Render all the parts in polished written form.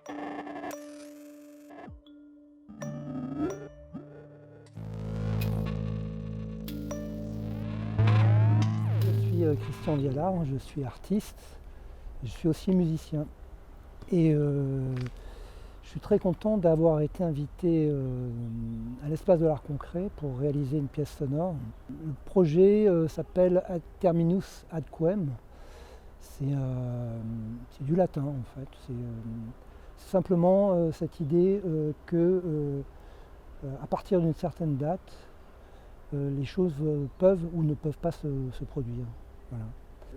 Je suis Christian Vialard, je suis artiste, je suis aussi musicien. Et je suis très content d'avoir été invité à l'Espace de l'Art Concret pour réaliser une pièce sonore. Le projet s'appelle Ad Terminus ad Quem. C'est du latin en fait. C'est simplement cette idée que à partir d'une certaine date, les choses peuvent ou ne peuvent pas se produire. Voilà.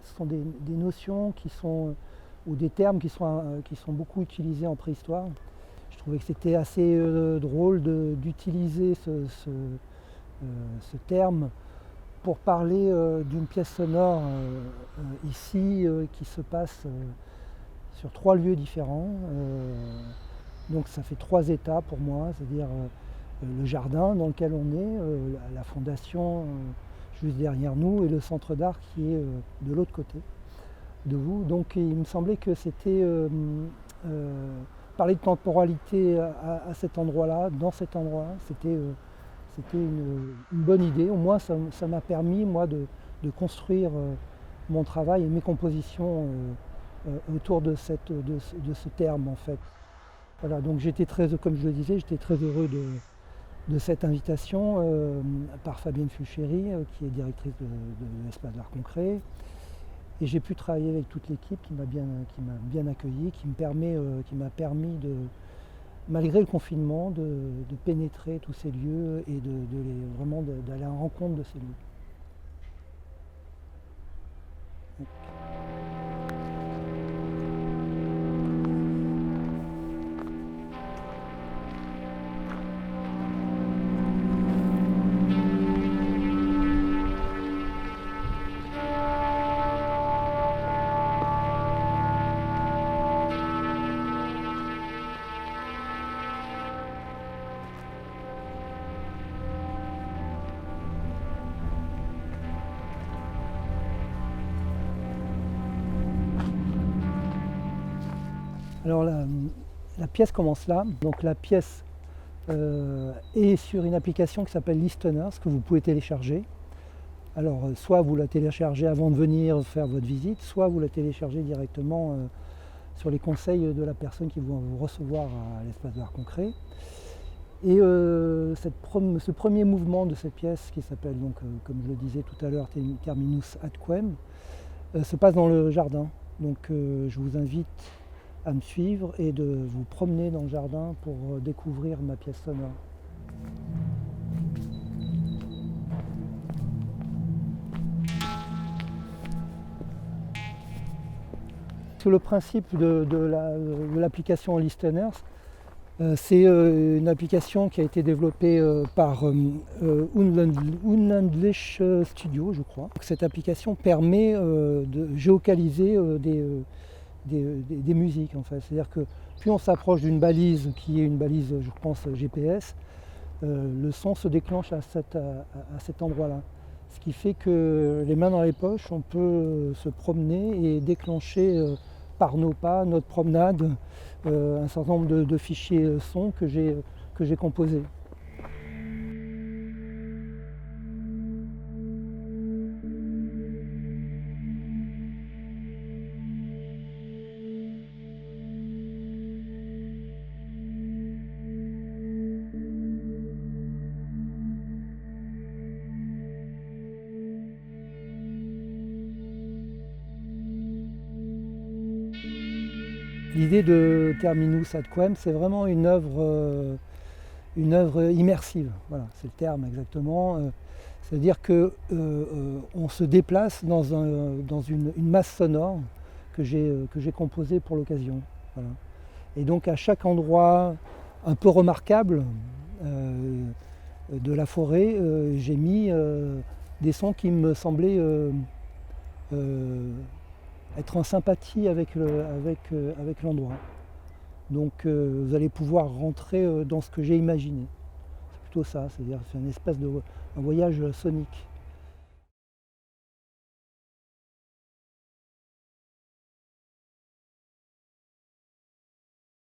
Ce sont des notions qui sont, ou des termes qui sont beaucoup utilisés en préhistoire. Je trouvais que c'était assez drôle d'utiliser ce terme pour parler d'une pièce sonore ici qui se passe sur 3 lieux différents. Donc ça fait 3 états pour moi, c'est-à-dire le jardin dans lequel on est, la fondation juste derrière nous et le centre d'art qui est de l'autre côté de vous. Donc il me semblait que c'était parler de temporalité à cet endroit-là, dans cet endroit, c'était une bonne idée. Au moins ça m'a permis moi de construire mon travail et mes compositions autour de ce terme en fait. Voilà, donc j'étais très, comme je le disais, j'étais très heureux de cette invitation par Fabienne Fulchéry, qui est directrice de l'Espace de l'Art Concret. Et j'ai pu travailler avec toute l'équipe qui m'a bien accueilli, qui m'a permis de, malgré le confinement, de pénétrer tous ces lieux et vraiment d'aller en rencontre de ces lieux. Alors la pièce commence là. Donc la pièce est sur une application qui s'appelle Listeners que vous pouvez télécharger. Alors soit vous la téléchargez avant de venir faire votre visite, soit vous la téléchargez directement sur les conseils de la personne qui va vous recevoir à l'Espace de l'Art Concret. Et ce premier mouvement de cette pièce qui s'appelle donc, comme je le disais tout à l'heure, Terminus ad Quem, se passe dans le jardin. Donc je vous invite à me suivre et de vous promener dans le jardin pour découvrir ma pièce sonore. Sous le principe de l'application Listeners, c'est une application qui a été développée par Unlandlich Studio, je crois. Cette application permet de géocaliser des musiques en fait. C'est-à-dire que plus on s'approche d'une balise qui est une balise, je pense, GPS, le son se déclenche à cet endroit-là. Ce qui fait que les mains dans les poches, on peut se promener et déclencher par nos pas, notre promenade, un certain nombre de fichiers sons que j'ai composés. L'idée de Terminus ad Quem, c'est vraiment une œuvre immersive. Voilà, c'est le terme exactement. C'est-à-dire qu'on se déplace dans une masse sonore que j'ai composée pour l'occasion. Voilà. Et donc à chaque endroit un peu remarquable de la forêt, j'ai mis des sons qui me semblaient être en sympathie avec l'endroit. Donc vous allez pouvoir rentrer dans ce que j'ai imaginé. C'est plutôt ça, c'est-à-dire c'est une espèce de voyage sonique.